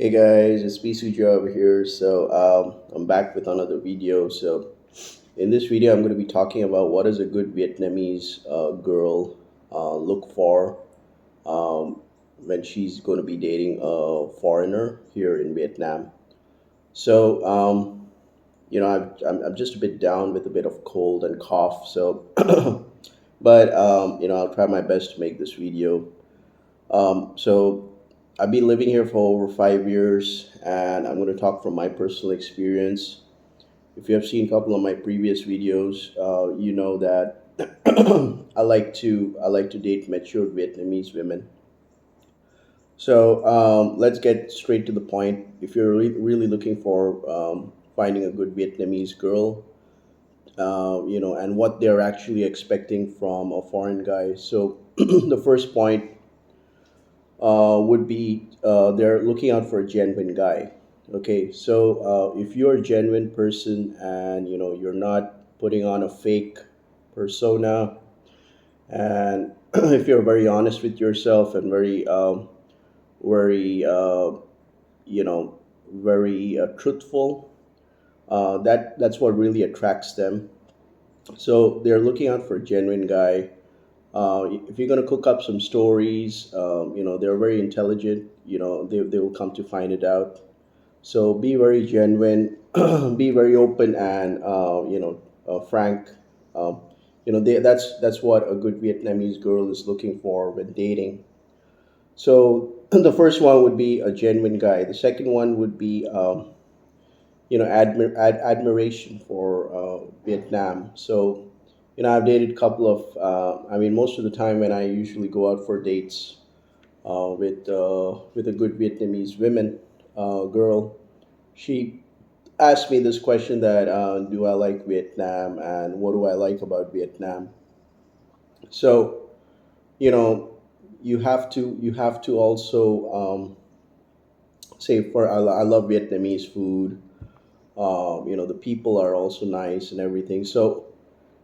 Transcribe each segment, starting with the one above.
Hey guys, it's Bisuja over here. I'm back with another video. In this video, I'm going to be talking about what does a good Vietnamese girl look for when she's going to be dating a foreigner here in Vietnam. So, um, I'm just a bit down with a bit of cold and cough. I'll try my best to make this video. So I've been living here for over 5 years, and I'm going to talk from my personal experience. If you have seen a couple of my previous videos, you know that I like to date mature Vietnamese women. Let's get straight to the point. If you're really looking for finding a good Vietnamese girl, and what they're actually expecting from a foreign guy. So the first point would be they're looking out for a genuine guy. Okay, if you're a genuine person and you're not putting on a fake persona, and if you're very honest with yourself and very you know very truthful, that's what really attracts them. So they're looking out for a genuine guy. If you're going to cook up some stories, they're very intelligent. They will come to find it out. So be very genuine, be very open, and frank. That's what a good Vietnamese girl is looking for when dating. So the first one would be a genuine guy. The second one would be admiration for Vietnam. I've dated a couple of. I mean, most of the time when I usually go out for dates with a good Vietnamese woman girl, she asked me this question that do I like Vietnam and what do I like about Vietnam? So you know, you have to also say for I love Vietnamese food. The people are also nice and everything. So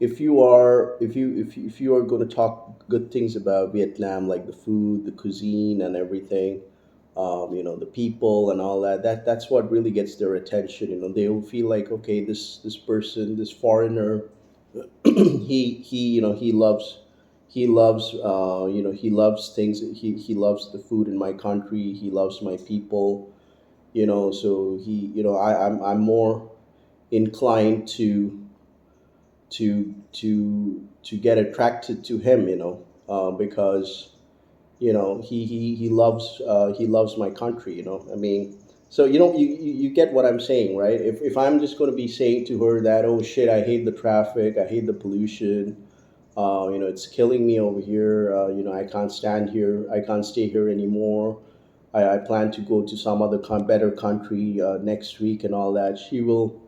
if you are going to talk good things about Vietnam, like the food, the cuisine, and everything, the people and all that, that's what really gets their attention. They will feel like, okay, this person, this foreigner, he loves things. He loves the food in my country. He loves my people. So I'm more inclined to get attracted to him, because he loves my country. I mean, so you get what I'm saying, right? If I'm just going to be saying to her that, oh shit, I hate the traffic, I hate the pollution, it's killing me over here, I can't stand here, I can't stay here anymore, I plan to go to some other better country next week and all that, she will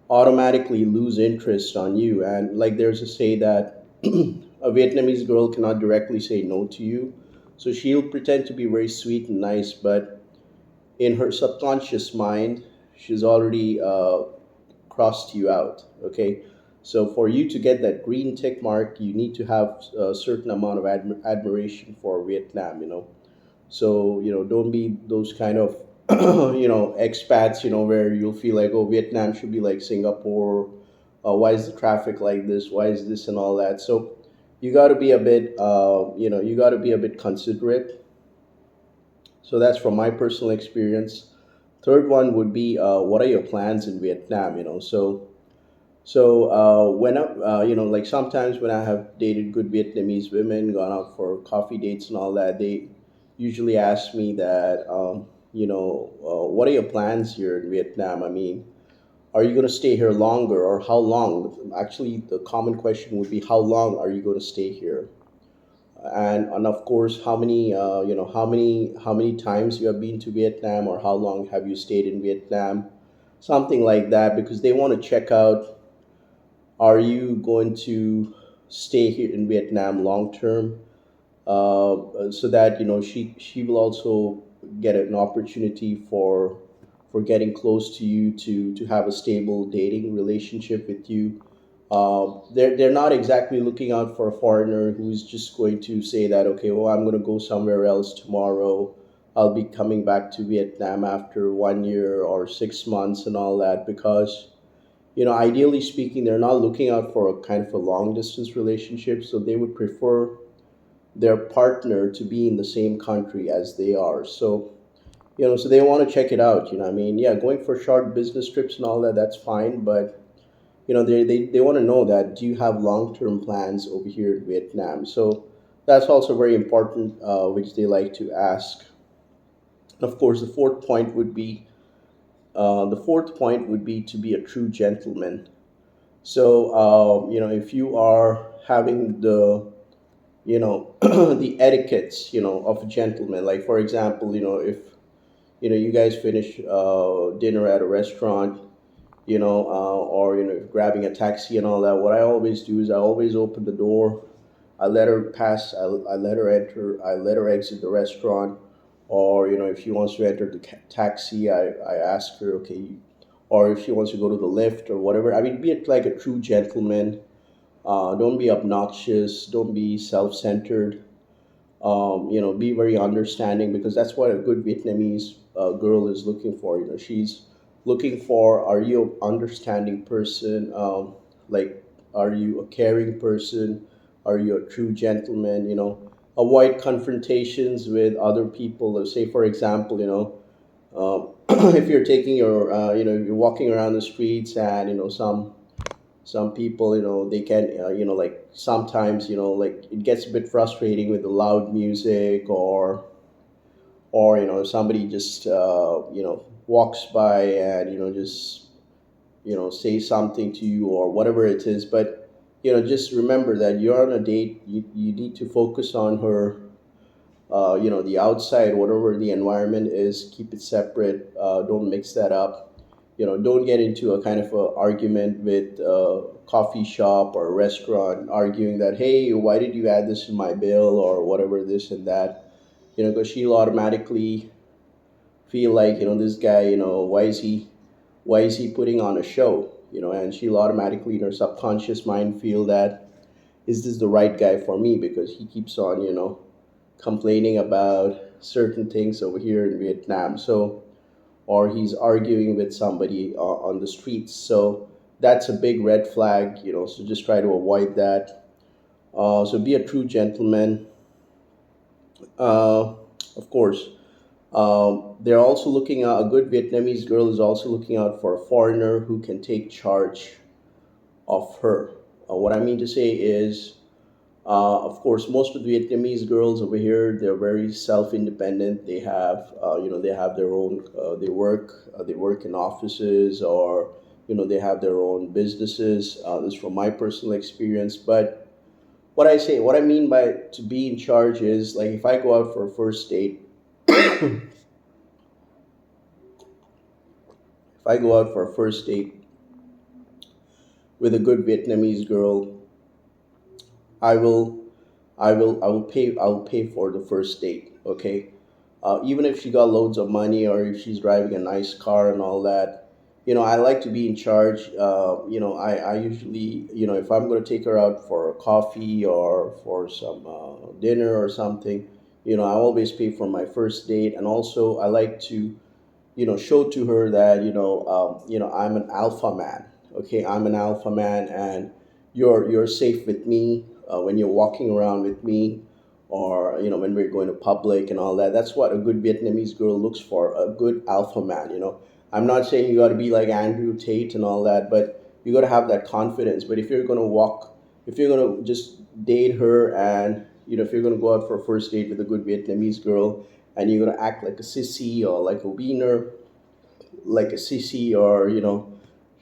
automatically lose interest on you. And like there's a say that a Vietnamese girl cannot directly say no to you. So she'll pretend to be very sweet and nice, but in her subconscious mind, she's already crossed you out. Okay. So for you to get that green tick mark, you need to have a certain amount of admiration for Vietnam, don't be those kind of expats, where you'll feel like, oh, Vietnam should be like Singapore. Why is the traffic like this? Why is this and all that? So you got to be a bit you got to be a bit considerate. So that's from my personal experience. Third one would be, what are your plans in Vietnam? When like sometimes when I have dated good Vietnamese women, gone out for coffee dates and all that, they usually ask me that, what are your plans here in Vietnam? I mean, are you going to stay here longer, or how long? Actually, the common question would be, how long are you going to stay here? And of course, how many times you have been to Vietnam, or how long have you stayed in Vietnam? Something like that, because they want to check out, are you going to stay here in Vietnam long term? So that she will also get an opportunity for getting close to you, to have a stable dating relationship with you. They're not exactly looking out for a foreigner who's just going to say that, okay, well, I'm going to go somewhere else tomorrow. I'll be coming back to Vietnam after 1 year or 6 months and all that, because ideally speaking, they're not looking out for a kind of a long distance relationship, so they would prefer their partner to be in the same country as they are. So so they want to check it out. I mean, yeah, going for short business trips and all that, that's fine, but they want to know that, do you have long-term plans over here in Vietnam? So that's also very important, which they like to ask. Of course, the fourth point would be to be a true gentleman. So if you are having the the etiquettes of a gentleman, like for example, if you guys finish dinner at a restaurant, or grabbing a taxi and all that. What I always do is I always open the door. I let her pass. I let her enter. I let her exit the restaurant. Or if she wants to enter the taxi, I ask her, okay. Or if she wants to go to the lift or whatever. I mean, be it like a true gentleman. Don't be obnoxious. Don't be self-centered. Be very understanding, because that's what a good Vietnamese girl is looking for. She's looking for, are you an understanding person? Like, are you a caring person? Are you a true gentleman? Avoid confrontations with other people. Let's say, for example, if you're taking you're walking around the streets, and some people, they can like sometimes, like it gets a bit frustrating with the loud music, or somebody just walks by and just say something to you or whatever it is. But just remember that you're on a date. You need to focus on her. The outside, whatever the environment is, keep it separate. Don't mix that up. Don't get into a kind of a argument with a coffee shop or a restaurant, arguing that, hey, why did you add this in my bill, or whatever, this and that. Because she'll automatically feel like, this guy, why is he putting on a show, and she'll automatically in her subconscious mind feel that, is this the right guy for me, because he keeps on complaining about certain things over here in Vietnam. So, or he's arguing with somebody on the streets. So that's a big red flag. So just try to avoid that. So be a true gentleman. Of course, they're also looking out. A good Vietnamese girl is also looking out for a foreigner who can take charge of her. What I mean to say is, of course, most of the Vietnamese girls over here, they're very self-independent. They have their own. They work in offices, or they have their own businesses. This is from my personal experience. But what I mean by to be in charge is, like, if I go out for a first date, if I go out for a first date with a good Vietnamese girl, I will, I will pay for the first date. Okay, even if she got loads of money, or if she's driving a nice car and all that. I like to be in charge. I usually, if I'm going to take her out for a coffee or for some dinner or something, I always pay for my first date. And also, I like to show to her that I'm an alpha man. Okay, I'm an alpha man, and you're safe with me when you're walking around with me, or when we're going to public and all that. That's what a good Vietnamese girl looks for, a good alpha man. I'm not saying you got to be like Andrew Tate and all that, but you got to have that confidence. But if you're going to just date her, and if you're going to go out for a first date with a good Vietnamese girl, and you're going to act like a sissy, or like a wiener, like a sissy, or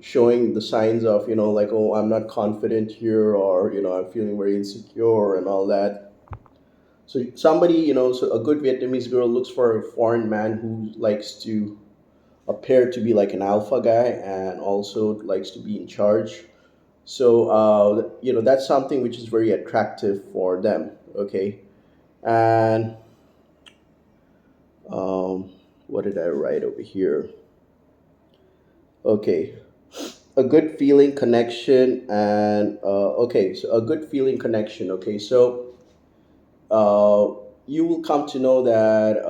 showing the signs of, like, oh, I'm not confident here, or I'm feeling very insecure and all that. So a good Vietnamese girl looks for a foreign man who likes to appear to be like an alpha guy, and also likes to be in charge. So that's something which is very attractive for them. Okay. And um, what did I write over here? Okay, a good feeling connection. And okay, so a good feeling connection. Okay, so uh, you will come to know that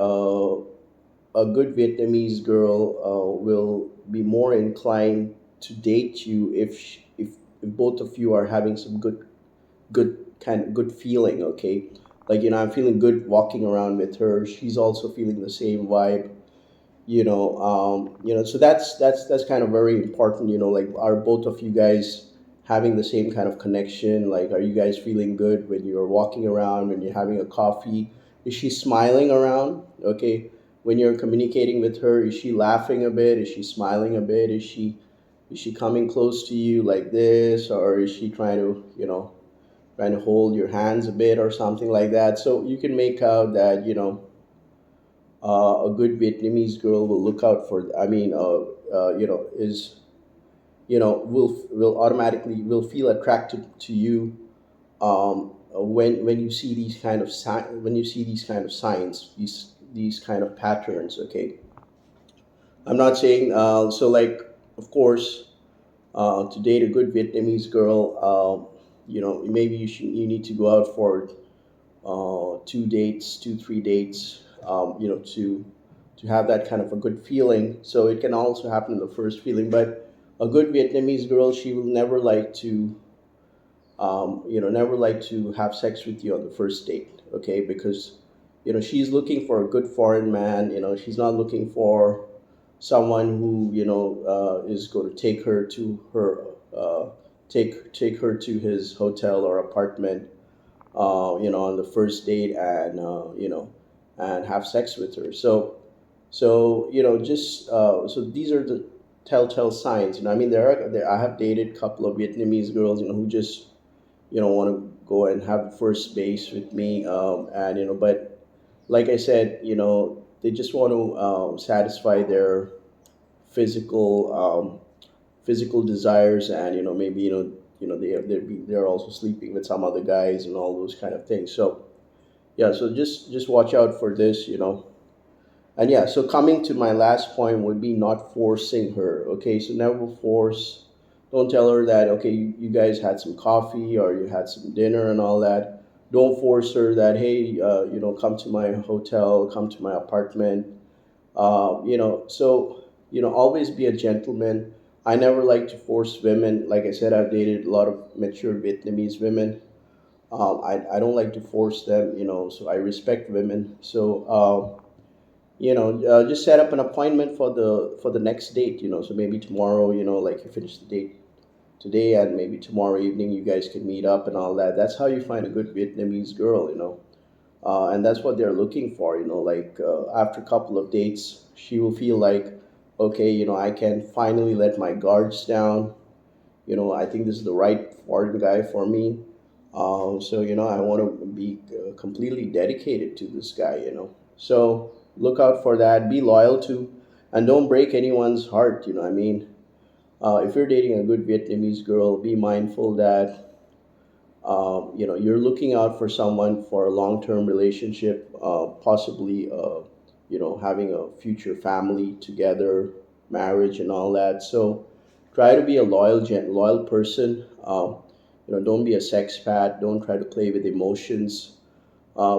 a good Vietnamese girl will be more inclined to date you if both of you are having some good feeling. Okay, like I'm feeling good walking around with her. She's also feeling the same vibe. So that's kind of very important. Like, are both of you guys having the same kind of connection? Like, are you guys feeling good when you're walking around, when you're having a coffee? Is she smiling around? Okay, when you're communicating with her, is she laughing a bit? Is she smiling a bit? Is she coming close to you like this, or is she trying to hold your hands a bit or something like that? So you can make out that a good Vietnamese girl will look out for. I mean, is will automatically will feel attracted to you when you see these kind of when you see these kind of signs, these kind of patterns. Okay, I'm not saying so. Like, of course, to date a good Vietnamese girl, maybe you need to go out for 2 dates, 3 dates, to have that kind of a good feeling. So it can also happen in the first feeling. But a good Vietnamese girl, she will never like to have sex with you on the first date. Okay, because she's looking for a good foreign man. She's not looking for someone who is going to take her to his hotel or apartment on the first date, and have sex with her. So just so these are the telltale signs. I mean, I have dated a couple of Vietnamese girls, who just want to go and have the first base with me, and but like I said, they just want to satisfy their physical physical desires, and maybe they're also sleeping with some other guys and all those kind of things. So yeah, so just watch out for this. And yeah, so coming to my last point would be not forcing her. Okay, so never force. Don't tell her that, okay, you guys had some coffee or you had some dinner and all that. Don't force her that, hey, come to my hotel, come to my apartment. So always be a gentleman. I never like to force women. Like I said, I've dated a lot of mature Vietnamese women. I don't like to force them, so I respect women. So just set up an appointment for the next date. So maybe tomorrow, like, you finish the date today, and maybe tomorrow evening you guys can meet up and all that. That's how you find a good Vietnamese girl. And that's what they're looking for. Like, after a couple of dates, she will feel like, okay, I can finally let my guards down. I think this is the right foreign guy for me. So I want to be completely dedicated to this guy. So look out for that. Be loyal to, and don't break anyone's heart. I mean, if you're dating a good Vietnamese girl, be mindful that you're looking out for someone for a long-term relationship, possibly having a future family together, marriage and all that. So try to be a loyal person. Don't be a sex pat. Don't try to play with emotions,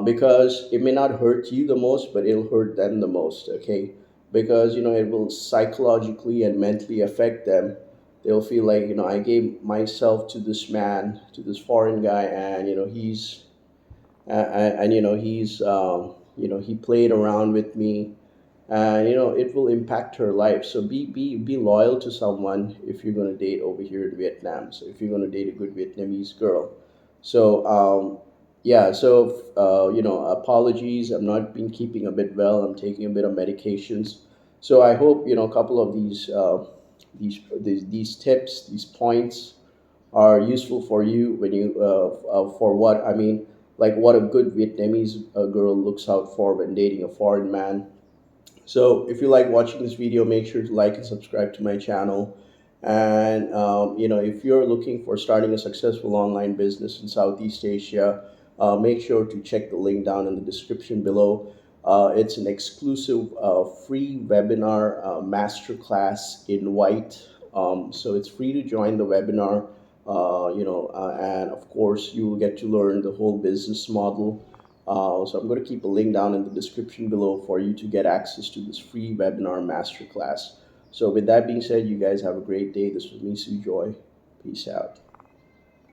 because it may not hurt you the most, but it'll hurt them the most. Okay, because it will psychologically and mentally affect them. They'll feel like, I gave myself to this man, to this foreign guy, and he played around with me, and it will impact her life. So be loyal to someone if you're going to date over here in Vietnam. So if you're going to date a good Vietnamese girl. So yeah, so apologies, I'm not been keeping a bit well. I'm taking a bit of medications. So I hope a couple of these tips, these points are useful for you when for what I mean, like what a good Vietnamese girl looks out for when dating a foreign man. So if you like watching this video, make sure to like and subscribe to my channel. And if you're looking for starting a successful online business in Southeast Asia, make sure to check the link down in the description below. It's an exclusive free webinar masterclass in white. So it's free to join the webinar, and of course you will get to learn the whole business model, So I'm going to keep a link down in the description below for you to get access to this free webinar masterclass. So with that being said, you guys have a great day. This was me, Joy. Peace out.